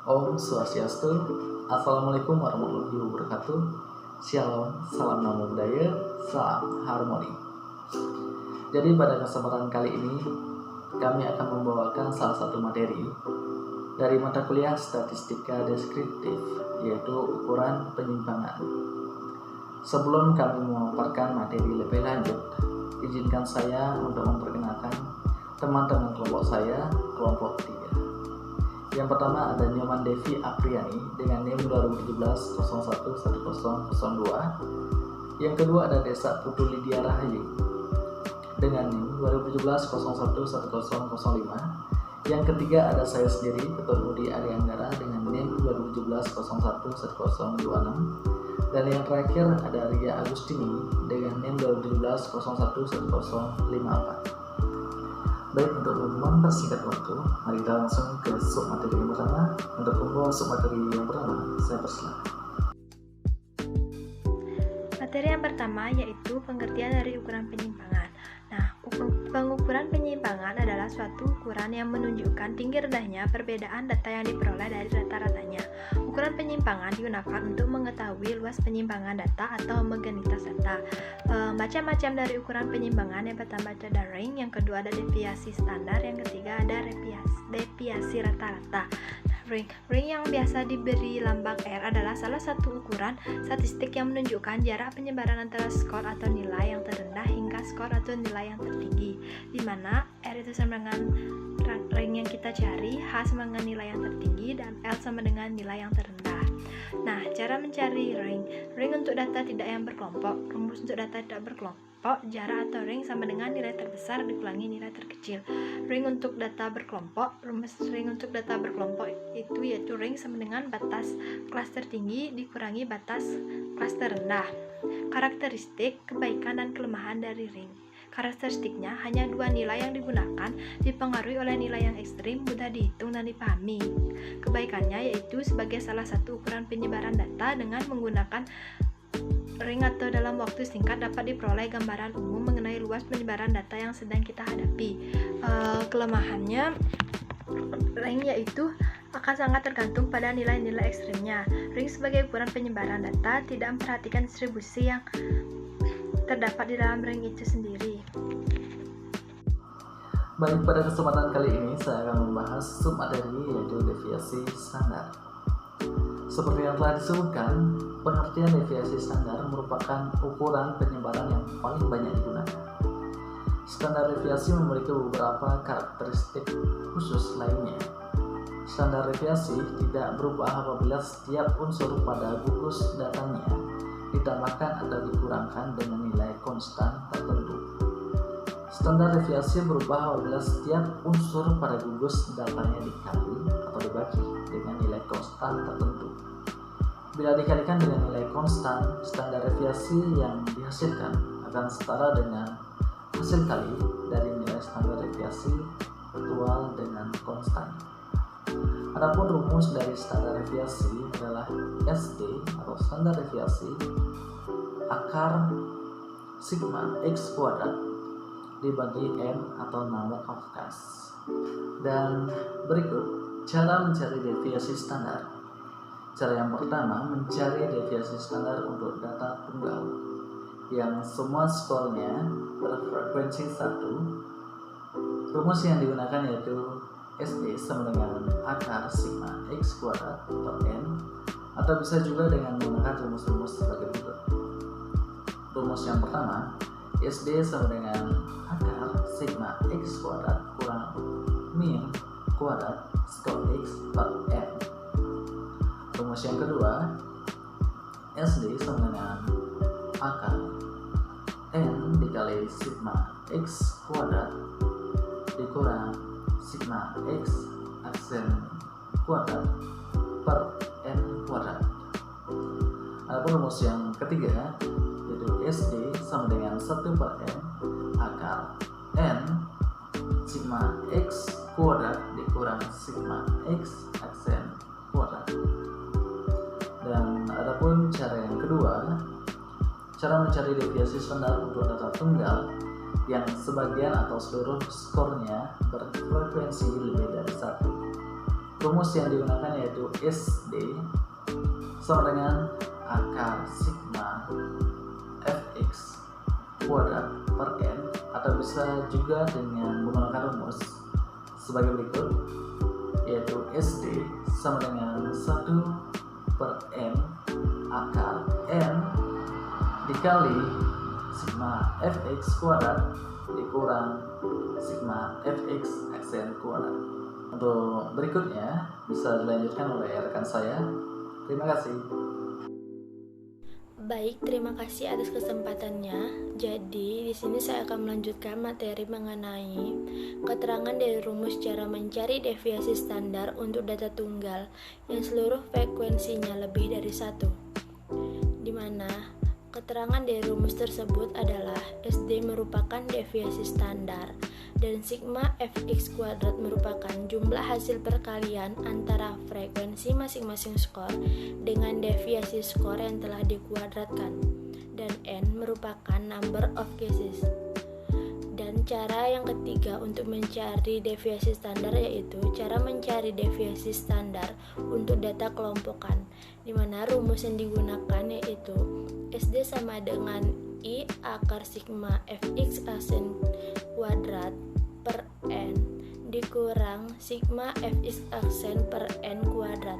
Om Swastiastu. Assalamualaikum warahmatullahi wabarakatuh. Shalom, salam namo buddhaya, salam harmoni. Jadi pada kesempatan kali ini kami akan membawakan salah satu materi dari mata kuliah statistika deskriptif, yaitu ukuran penyimpangan. Sebelum kami memaparkan materi lebih lanjut, izinkan saya untuk memperkenalkan teman-teman kelompok saya, kelompok 3. Yang pertama ada Nyoman Devi Apriani dengan NIM 2017-01-1002. Yang kedua ada Desa Putu Lydia Rahayu dengan NIM 2017-01-1005. Yang ketiga ada saya sendiri, Ketua Budi Arianggara dengan NIM 2017-01-1026. Dan yang terakhir ada Ria Agustini dengan NIM 2017-01-1054. Baik, untuk mempersingkat waktu, mari kita langsung ke submateri yang pertama. Untuk membawa submateri yang pertama, saya persilakan. Materi yang pertama yaitu pengertian dari ukuran penyimpangan. Nah, pengukuran penyimpangan adalah suatu ukuran yang menunjukkan tinggi rendahnya perbedaan data yang diperoleh dari rata-ratanya. Ukuran penyimpangan digunakan untuk mengetahui luas penyimpangan data atau homogenitas data. Macam-macam dari ukuran penyimpangan, yang pertama ada ring, yang kedua ada deviasi standar, yang ketiga ada deviasi rata-rata. Ring yang biasa diberi lambang R adalah salah satu ukuran statistik yang menunjukkan jarak penyebaran antara skor atau nilai yang terendah hingga skor atau nilai yang tertinggi, di mana R itu sama dengan ring yang kita cari, H sama dengan nilai yang tertinggi, dan L sama dengan nilai yang terendah. Nah, cara mencari ring untuk data tidak yang berkelompok. Rumus untuk data tidak berkelompok, jarak atau ring sama dengan nilai terbesar dikurangi nilai terkecil. Ring untuk data berkelompok, rumus ring untuk data berkelompok itu yaitu ring sama dengan batas kelas tertinggi dikurangi batas kelas terendah. Karakteristik, kebaikan dan kelemahan dari ring. Karakteristiknya hanya dua nilai yang digunakan, dipengaruhi oleh nilai yang ekstrim, mudah dihitung dan dipahami. Kebaikannya yaitu sebagai salah satu ukuran penyebaran data dengan menggunakan ring atau dalam waktu singkat dapat diperoleh gambaran umum mengenai luas penyebaran data yang sedang kita hadapi. Kelemahannya ring yaitu akan sangat tergantung pada nilai-nilai ekstrimnya. Ring sebagai ukuran penyebaran data tidak memperhatikan distribusi yang terdapat di dalam ring itu sendiri. Baik, pada kesempatan kali ini saya akan membahas submateri yaitu deviasi standar. Seperti yang telah disebutkan, pengertian deviasi standar merupakan ukuran penyebaran yang paling banyak digunakan. Standar deviasi memiliki beberapa karakteristik khusus lainnya. Standar deviasi tidak berubah apabila setiap unsur pada gugus datanya ditambahkan atau dikurangkan dengan nilai konstan tertentu. Standar deviasi berubah apabila setiap unsur pada gugus datanya dikali atau dibagi dengan nilai konstan tertentu. Bila dikalikan dengan nilai konstan, standar deviasi yang dihasilkan akan setara dengan hasil kali dari nilai standar deviasi aktual dengan konstan. Adapun rumus dari standar deviasi adalah SD atau standar deviasi akar sigma X kuadrat dibagi N atau nama Kafkas. Dan berikut cara mencari deviasi standar. Cara yang pertama, mencari deviasi standar untuk data tunggal yang semua skornya berfrekuensi 1. Rumus yang digunakan yaitu SD sama dengan akar sigma X kuadrat atau N, atau bisa juga dengan menggunakan rumus-rumus sebagai berikut. Rumus yang pertama, SD sama dengan akar sigma X kuadrat kurang min kuadrat skor X per N. Rumus yang kedua, SD sama dengan akar N dikali sigma X kuadrat dikurang sigma X aksen kuadrat per N kuadrat. Adapun rumus yang ketiga yaitu SD sama dengan 1 per N akar N sigma X kuadrat dikurang sigma X aksen kuadrat. Dan adapun cara yang kedua, cara mencari deviasi standar untuk data tunggal yang sebagian atau seluruh skornya berfrekuensi lebih dari 1. rumus yang digunakan yaitu SD sama dengan akar sigma fx kuadrat per n, atau bisa juga dengan menggunakan rumus sebagai berikut, yaitu SD sama dengan 1 per n akar n dikali sigma fx kuadrat dikurang sigma fx aksen kuadrat. Untuk berikutnya bisa dilanjutkan oleh rekan saya. Terima kasih. Baik, terima kasih atas kesempatannya. Jadi, di sini saya akan melanjutkan materi mengenai keterangan dari rumus cara mencari deviasi standar untuk data tunggal yang seluruh frekuensinya lebih dari 1. Di mana keterangan dari rumus tersebut adalah SD merupakan deviasi standar dan sigma fx kuadrat merupakan jumlah hasil perkalian antara frekuensi masing-masing skor dengan deviasi skor yang telah dikuadratkan, dan n merupakan number of cases. Dan cara yang ketiga untuk mencari deviasi standar yaitu cara mencari deviasi standar untuk data kelompokan, di mana rumus yang digunakan yaitu SD sama dengan I akar sigma fx aksen kuadrat per n dikurang sigma fx aksen per n kuadrat,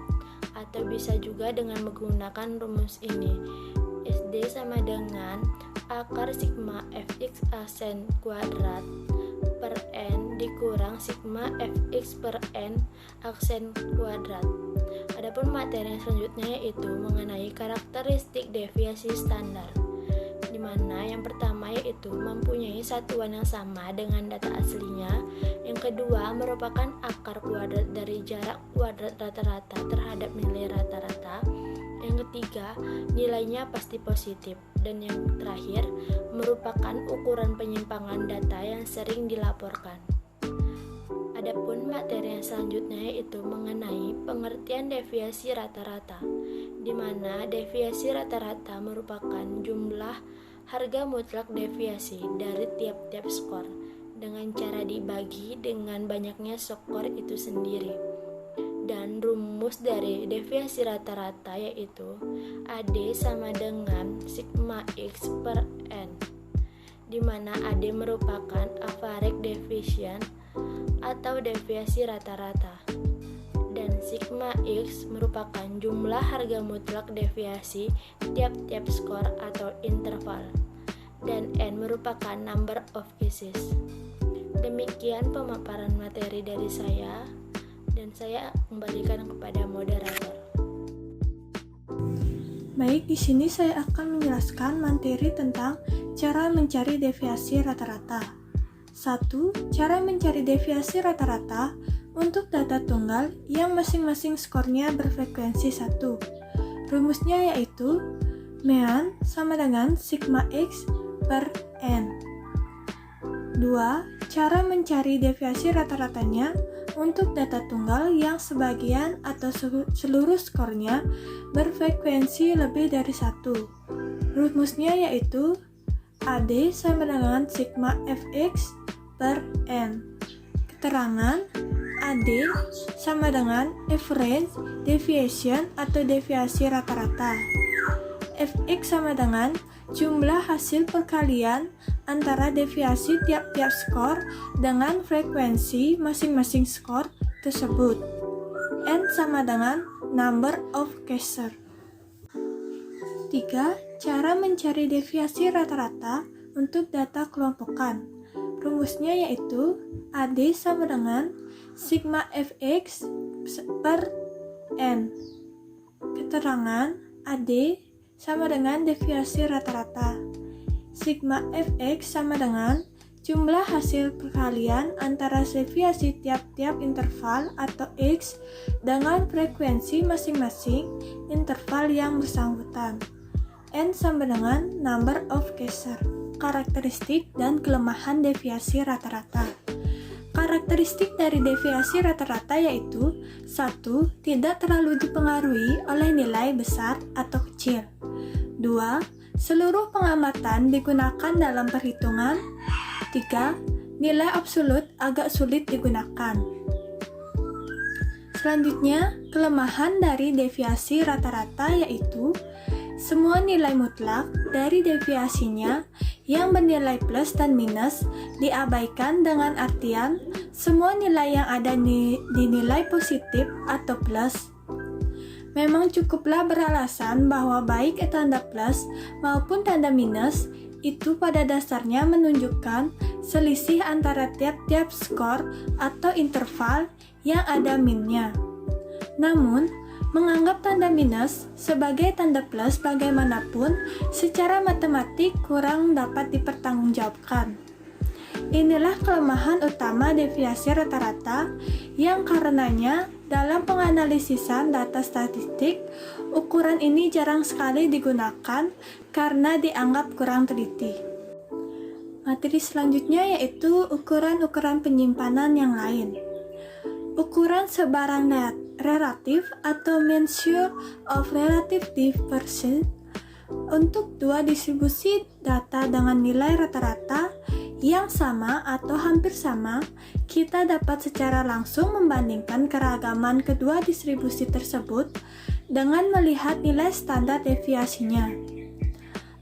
atau bisa juga dengan menggunakan rumus ini, SD sama dengan akar sigma fx aksen kuadrat per n dikurang sigma fx per n aksen kuadrat. Adapun materi yang selanjutnya yaitu mengenai karakteristik deviasi standar, di mana yang pertama yaitu mempunyai satuan yang sama dengan data aslinya, yang kedua merupakan akar kuadrat dari jarak kuadrat rata-rata terhadap nilai rata-rata, yang ketiga nilainya pasti positif, dan yang terakhir merupakan ukuran penyimpangan data yang sering dilaporkan. Adapun materi yang selanjutnya yaitu mengenai pengertian deviasi rata-rata, di mana deviasi rata-rata merupakan jumlah harga mutlak deviasi dari tiap-tiap skor dengan cara dibagi dengan banyaknya skor itu sendiri. Dan rumus dari deviasi rata-rata yaitu AD sama dengan sigma X per N, di mana AD merupakan average deviation atau deviasi rata-rata, dan sigma X merupakan jumlah harga mutlak deviasi tiap-tiap skor atau interval, dan N merupakan number of cases. Demikian pemaparan materi dari saya, dan saya kembalikan kepada moderator. Baik, di sini saya akan menjelaskan materi tentang cara mencari deviasi rata-rata. 1. Cara mencari deviasi rata-rata untuk data tunggal yang masing-masing skornya berfrekuensi 1. Rumusnya yaitu mean sama dengan sigma X per N. 2. Cara mencari deviasi rata-ratanya untuk data tunggal yang sebagian atau seluruh skornya berfrekuensi lebih dari 1. Rumusnya yaitu AD sama dengan sigma fx per N. Keterangan AD sama dengan average deviation atau deviasi rata-rata. Fx sama dengan jumlah hasil perkalian antara deviasi tiap-tiap skor dengan frekuensi masing-masing skor tersebut. N sama dengan number of cases. 3. Cara mencari deviasi rata-rata untuk data kelompokan. Rumusnya yaitu AD sama dengan sigma fx per N. Keterangan AD sama dengan deviasi rata-rata. Sigma fx sama dengan jumlah hasil perkalian antara deviasi tiap-tiap interval atau x dengan frekuensi masing-masing interval yang bersangkutan. N sama dengan number of cases. Karakteristik dan kelemahan deviasi rata-rata. Karakteristik dari deviasi rata-rata yaitu 1. Tidak terlalu dipengaruhi oleh nilai besar atau kecil. 2. Seluruh pengamatan digunakan dalam perhitungan. 3. Nilai absolut agak sulit digunakan. 1. Selanjutnya, kelemahan dari deviasi rata-rata yaitu semua nilai mutlak dari deviasinya yang bernilai plus dan minus diabaikan, dengan artian semua nilai yang ada dinilai positif atau plus. Memang cukuplah beralasan bahwa baik tanda plus maupun tanda minus itu pada dasarnya menunjukkan selisih antara tiap-tiap skor atau interval yang ada minnya. Namun, menganggap tanda minus sebagai tanda plus bagaimanapun secara matematik kurang dapat dipertanggungjawabkan. Inilah kelemahan utama deviasi rata-rata yang karenanya dalam penganalisisan data statistik, ukuran ini jarang sekali digunakan karena dianggap kurang teliti. Materi selanjutnya yaitu ukuran-ukuran penyimpanan yang lain. Ukuran sebaran relatif atau measure of relative difference untuk dua distribusi data dengan nilai rata-rata yang sama atau hampir sama, kita dapat secara langsung membandingkan keragaman kedua distribusi tersebut dengan melihat nilai standar deviasinya.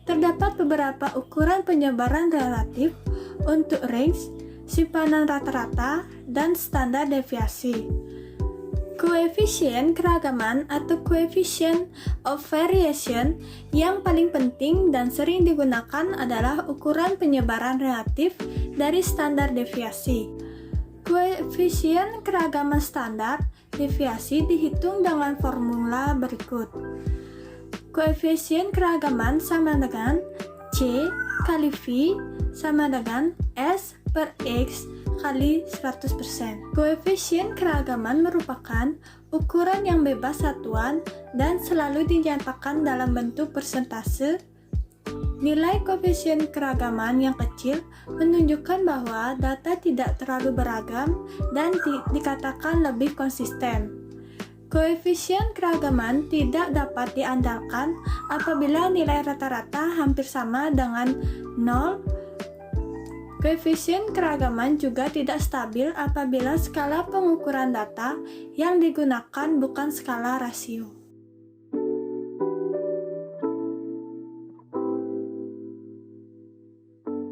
Terdapat beberapa ukuran penyebaran relatif untuk range, simpanan rata-rata, dan standar deviasi. Koefisien keragaman atau coefficient of variation yang paling penting dan sering digunakan adalah ukuran penyebaran relatif dari standar deviasi. Koefisien keragaman standar deviasi dihitung dengan formula berikut. Koefisien keragaman sama dengan C kali V sama dengan S per X kali 100%. Koefisien keragaman merupakan ukuran yang bebas satuan dan selalu dinyatakan dalam bentuk persentase. Nilai koefisien keragaman yang kecil menunjukkan bahwa data tidak terlalu beragam dan dikatakan lebih konsisten. Koefisien keragaman tidak dapat diandalkan apabila nilai rata-rata hampir sama dengan 0. Koefisien keragaman juga tidak stabil apabila skala pengukuran data yang digunakan bukan skala rasio.